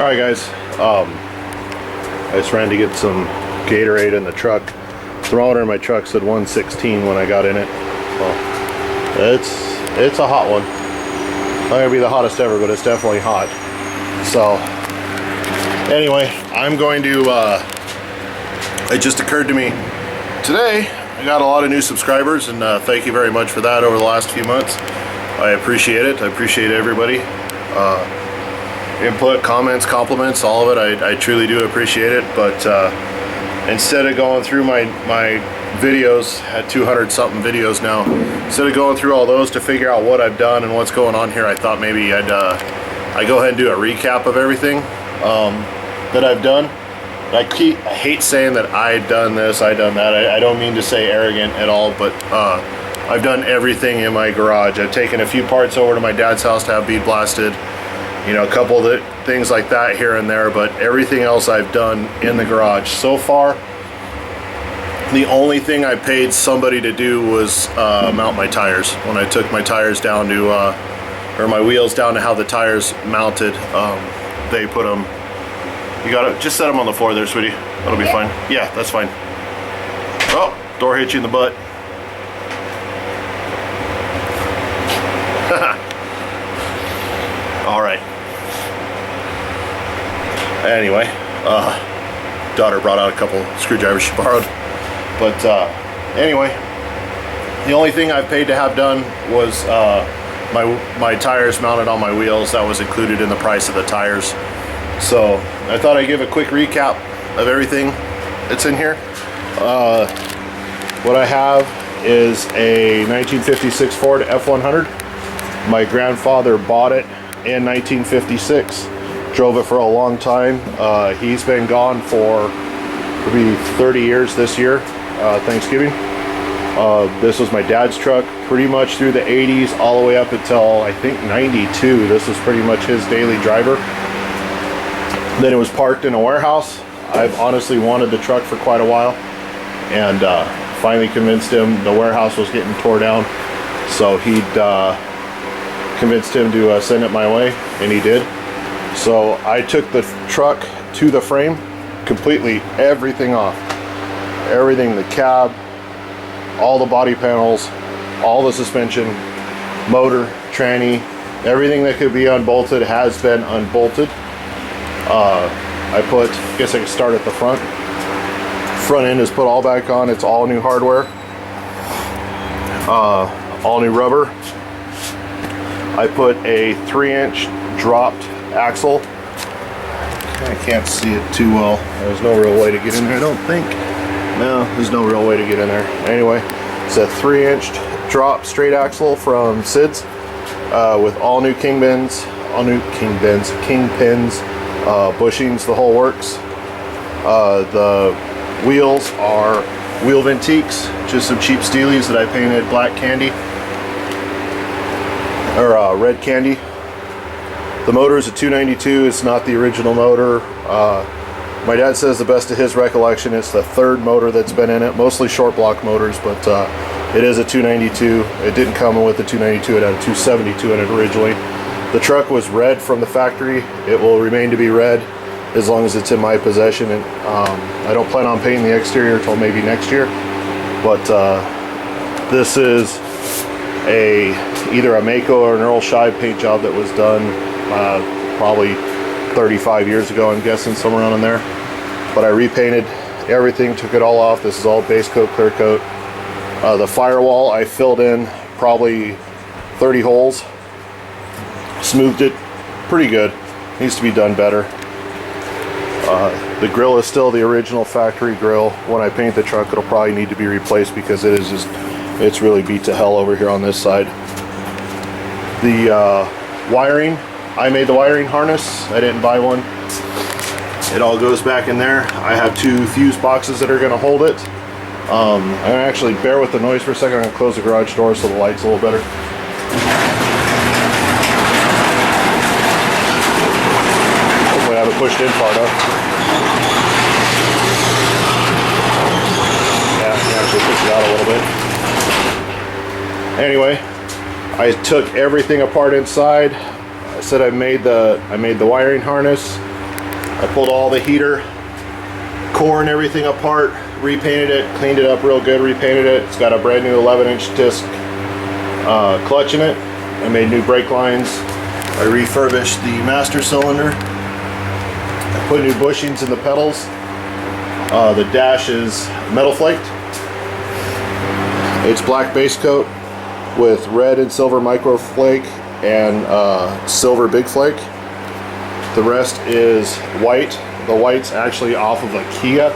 Alright guys, I just ran to get some Gatorade in the truck. Thermometer in my truck said 116 when I got in it. Well, it's a hot one. Not gonna be the hottest ever, but it's definitely hot. So anyway, I'm going to it just occurred to me today I got a lot of new subscribers, and thank you very much for that over the last few months. I appreciate it. I appreciate everybody. Input, comments, compliments, all of it. I truly do appreciate it. But instead of going through my videos, at 200 something videos now, instead of going through all those to figure out what I've done and what's going on here, I thought maybe I'd go ahead and do a recap of everything that I've done. I hate saying that I done this, I done that. I don't mean to say arrogant at all, but I've done everything in my garage. I've taken a few parts over to my dad's house to have bead blasted. You know, a couple of things like that here and there, but everything else I've done in the garage. So far, the only thing I paid somebody to do was mount my tires. When I took my tires down to, or my wheels down to how the tires mounted, they put them, you gotta just set them on the floor there, sweetie. That'll be fine. Yeah, that's fine. Oh, door hit you in the butt. All right. Anyway, daughter brought out a couple screwdrivers she borrowed. But anyway, the only thing I've paid to have done was my tires mounted on my wheels. That was included in the price of the tires. So I thought I'd give a quick recap of everything that's in here. What I have is a 1956 Ford F100. My grandfather bought it in 1956. Drove it for a long time. He's been gone for maybe 30 years this year, Thanksgiving. This was my dad's truck pretty much through the 80s all the way up until I think 92. This was pretty much his daily driver. Then it was parked in a warehouse. I've honestly wanted the truck for quite a while, and finally convinced him. The warehouse was getting tore down, so he'd convinced him to send it my way, and he did. So I took the truck to the frame, completely everything off. Everything, the cab, all the body panels, all the suspension, motor, tranny, everything that could be unbolted has been unbolted. I guess I can start at the front. Front end is put all back on. It's all new hardware. All new rubber. I put a 3-inch dropped axle. I can't see it too well. There's no real way to get in there, I don't think. No, there's no real way to get in there. Anyway, it's a 3-inch drop straight axle from Sid's with all new kingpins, bushings, the whole works. The wheels are wheel Ventiques, just some cheap steelies that I painted black candy, or red candy. The motor is a 292. It's not the original motor. My dad says the best of his recollection, it's the third motor that's been in it, mostly short block motors, but it is a 292. It didn't come with the 292, it had a 272 in it originally. The truck was red from the factory. It will remain to be red as long as it's in my possession, and I don't plan on painting the exterior until maybe next year. But this is either a Mako or an Earl Scheib paint job that was done probably 35 years ago, I'm guessing, somewhere around in there. But I repainted everything, took it all off. This is all base coat, clear coat. The firewall I filled in probably 30 holes, smoothed it pretty good. Needs to be done better. The grill is still the original factory grill. When I paint the truck, it'll probably need to be replaced because it's really beat to hell over here on this side. The wiring, I made the wiring harness. I didn't buy one. It all goes back in there. I have 2 fuse boxes that are going to hold it. I'm going to actually bear with the noise for a second. I'm going to close the garage door so the light's a little better. Hopefully I haven't pushed in far enough. Yeah, I can actually push it out a little bit. Anyway, I took everything apart inside. I said I made the wiring harness. I pulled all the heater core and everything apart, repainted it, cleaned it up real good, repainted it. It's got a brand new 11-inch disc clutch in it. I made new brake lines. I refurbished the master cylinder. I put new bushings in the pedals. The dash is metal flaked. It's black base coat with red and silver micro flake and silver big flake. The rest is white. The white's actually off of a Kia.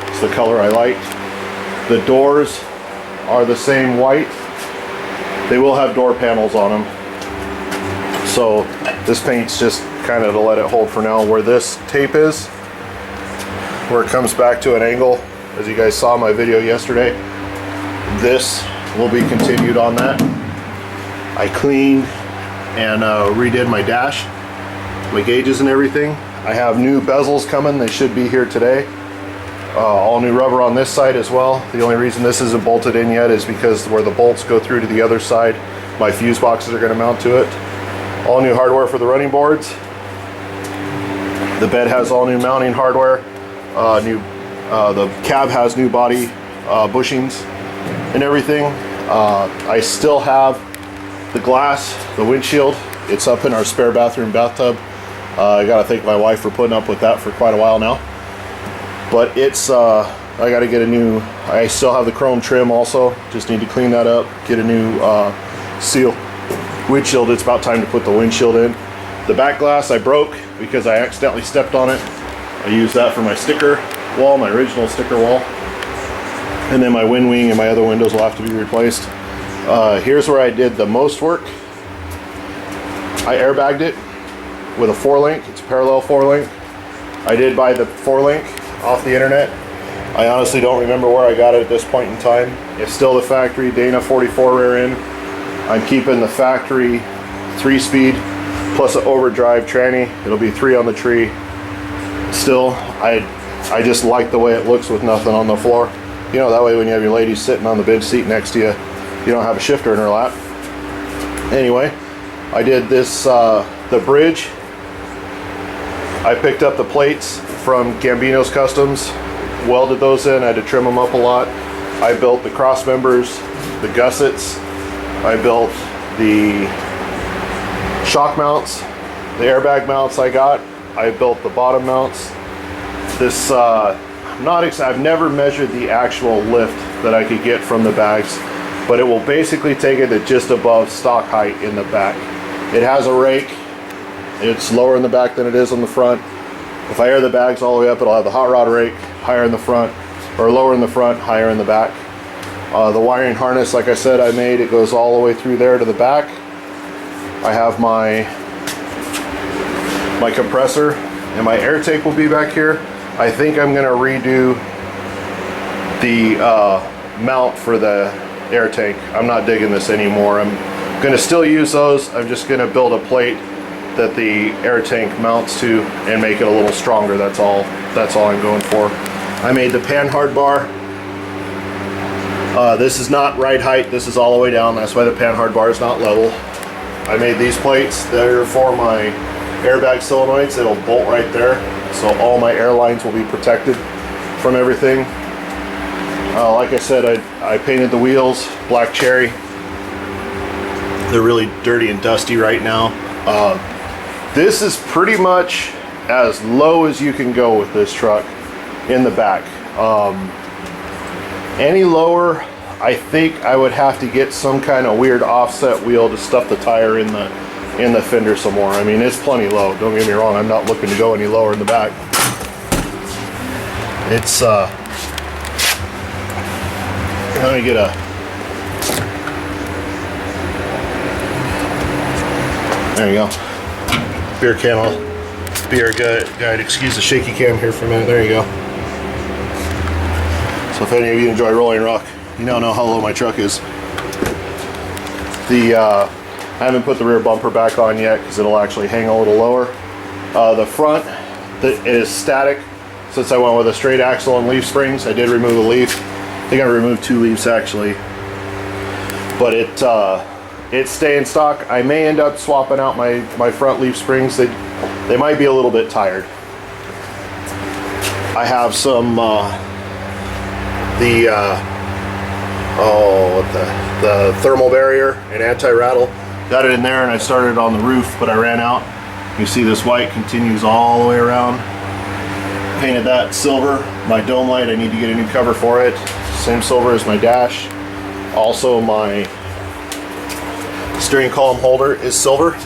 It's the color I like. The doors are the same white. They will have door panels on them. So this paint's just kind of to let it hold for now. Where this tape is, where it comes back to an angle, as you guys saw in my video yesterday, this will be continued on that. I cleaned and redid my dash, my gauges and everything. I have new bezels coming. They should be here today. All new rubber on this side as well. The only reason this isn't bolted in yet is because where the bolts go through to the other side, my fuse boxes are going to mount to it. All new hardware for the running boards. The bed has all new mounting hardware. The cab has new body bushings and everything. I still have the glass, the windshield. It's up in our spare bathroom bathtub. I gotta thank my wife for putting up with that for quite a while now. But it's, I gotta get a new, I still have the chrome trim also. Just need to clean that up, get a new seal windshield. It's about time to put the windshield in. The back glass I broke because I accidentally stepped on it. I used that for my sticker wall, my original sticker wall. And then my wind wing and my other windows will have to be replaced. Here's where I did the most work. I airbagged it with a 4-link. It's a parallel 4-link. I did buy the 4-link off the internet. I honestly don't remember where I got it at this point in time. It's still the factory Dana 44 rear end. I'm keeping the factory 3-speed plus an overdrive tranny. It'll be 3 on the tree. Still, I just like the way it looks with nothing on the floor. You know, that way when you have your lady sitting on the bench seat next to you, you don't have a shifter in her lap. Anyway, I did this, the bridge. I picked up the plates from Gambino's Customs, welded those in. I had to trim them up a lot. I built the cross members, the gussets. I built the shock mounts, the airbag mounts I got. I built the bottom mounts. This, I've never measured the actual lift that I could get from the bags, but it will basically take it to just above stock height in the back. It has a rake. It's lower in the back than it is on the front. If I air the bags all the way up, it'll have the hot rod rake higher in the front, or lower in the front, higher in the back. The wiring harness, like I said, I made, it goes all the way through there to the back. I have my compressor, and my air tank will be back here. I think I'm gonna redo the mount for the air tank. I'm not digging this anymore. I'm gonna still use those. I'm just gonna build a plate that the air tank mounts to and make it a little stronger. That's all I'm going for. I made the pan hard bar. This is not ride height. This is all the way down. That's why the pan hard bar is not level. I made these plates. They're for my airbag solenoids. It'll bolt right there, so all my air lines will be protected from everything. Like I said, I painted the wheels black cherry. They're really dirty and dusty right now. This is pretty much as low as you can go with this truck in the back. Any lower, I think I would have to get some kind of weird offset wheel to stuff the tire in the fender some more. I mean, it's plenty low. Don't get me wrong. I'm not looking to go any lower in the back. It's let me get a. There you go. Beer can. I'll be our guide. Excuse the shaky cam here for a minute. There you go. So if any of you enjoy rolling rock, you now know how low my truck is. I haven't put the rear bumper back on yet because it'll actually hang a little lower. The front is static since I went with a straight axle and leaf springs. I did remove a leaf. I think I removed 2 leaves actually, but it's staying stock. I may end up swapping out my front leaf springs. They might be a little bit tired. I have some the thermal barrier and anti-rattle. Got it in there and I started on the roof, but I ran out. You see this white continues all the way around. Painted that silver. My dome light, I need to get a new cover for it. Same silver as my dash. Also my steering column holder is silver.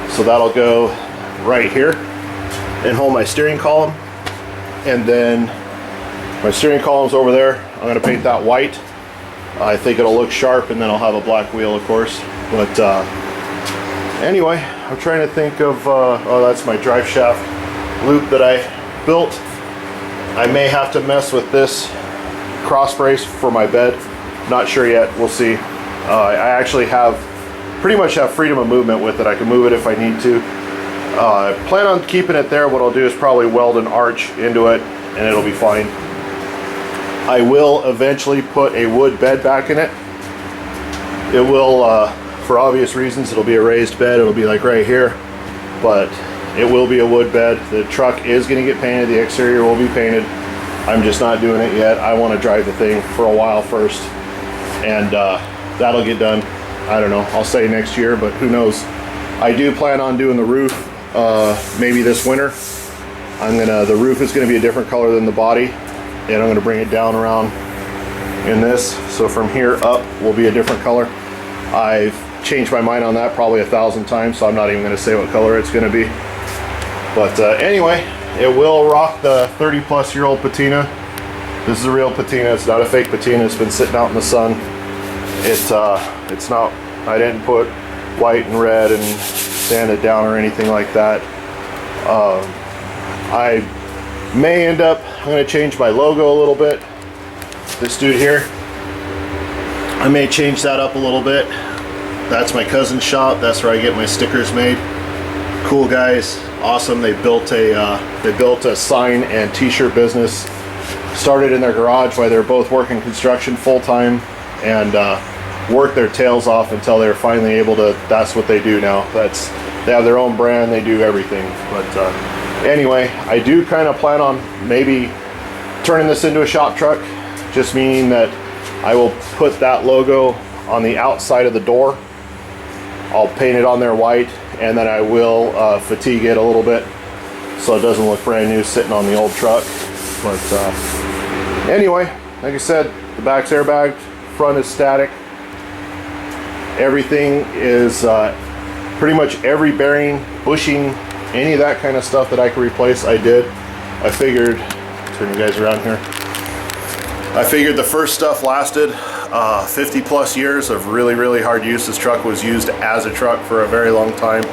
So that'll go right here and hold my steering column. And then my steering column's over there. I'm gonna paint that white. I think it'll look sharp, and then I'll have a black wheel, of course. But anyway, I'm trying to think of, oh, that's my drive shaft loop that I built. I may have to mess with this cross brace for my bed. Not sure yet, we'll see. I actually pretty much have freedom of movement with it. I can move it if I need to. I plan on keeping it there. What I'll do is probably weld an arch into it and it'll be fine. I will eventually put a wood bed back in it. It will, for obvious reasons, it'll be a raised bed. It'll be like right here, but it will be a wood bed. The truck is going to get painted. The exterior will be painted. I'm just not doing it yet. I want to drive the thing for a while first, and that'll get done. I don't know. I'll say next year, but who knows. I do plan on doing the roof maybe this winter. The roof is going to be a different color than the body, and I'm going to bring it down around in this. So from here up will be a different color. I've changed my mind on that probably 1,000 times, so I'm not even going to say what color it's going to be. But anyway, it will rock the 30-plus-year-old patina. This is a real patina. It's not a fake patina. It's been sitting out in the sun. It's not. I didn't put white and red and sand it down or anything like that. I may end up. I'm going to change my logo a little bit. This dude here, I may change that up a little bit. That's my cousin's shop. That's where I get my stickers made. Cool guys, awesome. They built a sign and t-shirt business. Started in their garage while they're both working construction full time, and worked their tails off until they were finally able to. That's what they do now. They have their own brand. They do everything. But anyway, I do kind of plan on maybe turning this into a shop truck, just meaning that I will put that logo on the outside of the door. I'll paint it on there white, and then I will fatigue it a little bit so it doesn't look brand new sitting on the old truck. But anyway, like I said, the back's airbagged, front is static. Everything is pretty much every bearing, bushing, any of that kind of stuff that I could replace, I did. I figured, turn you guys around here. I figured the first stuff lasted 50 plus years of really, really hard use. This truck was used as a truck for a very long time,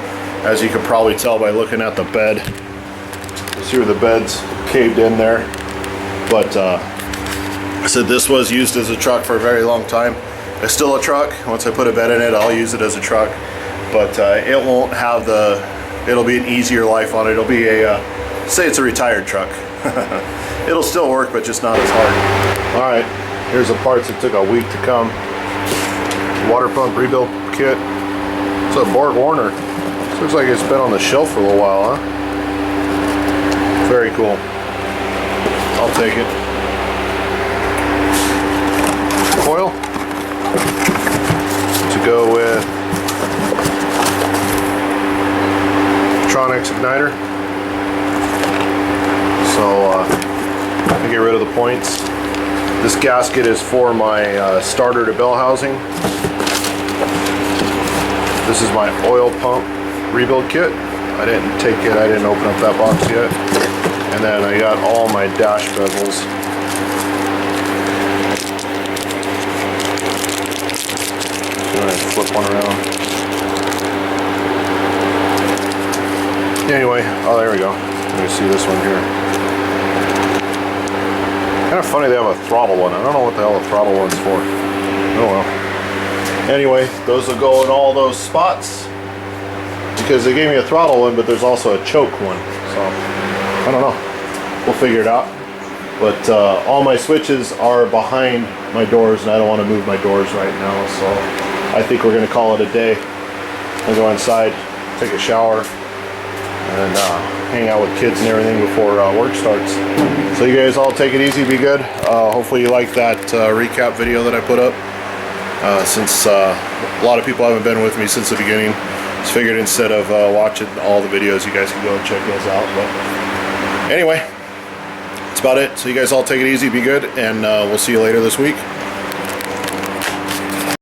as you can probably tell by looking at the bed. You see where the bed's caved in there. But I said this was used as a truck for a very long time. It's still a truck. Once I put a bed in it, I'll use it as a truck. But it won't have it'll be an easier life on it. It'll be say it's a retired truck. It'll still work, but just not as hard. All right, here's the parts that took a week to come. Water pump rebuild kit. It's a Borg Warner. This looks like it's been on the shelf for a little while, huh? Very cool. I'll take it. Coil to go with Tronics igniter. So I get rid of the points. This gasket is for my starter to bell housing. This is my oil pump rebuild kit. I didn't open up that box yet. And then I got all my dash bezels. Go ahead and flip one around. Anyway, oh, there we go. Let me see this one here. Kind of funny they have a throttle one. I don't know what the hell the throttle one's for. Oh well. Anyway, those will go in all those spots because they gave me a throttle one, but there's also a choke one. So I don't know. We'll figure it out. But all my switches are behind my doors, and I don't want to move my doors right now. So I think we're going to call it a day. I'll go inside, take a shower, and hang out with kids and everything before work starts. So you guys all take it easy, be good. Hopefully you like that recap video that I put up. Since a lot of people haven't been with me since the beginning, just figured instead of watching all the videos, you guys can go and check those out. But anyway, that's about it. So you guys all take it easy, be good, and we'll see you later this week.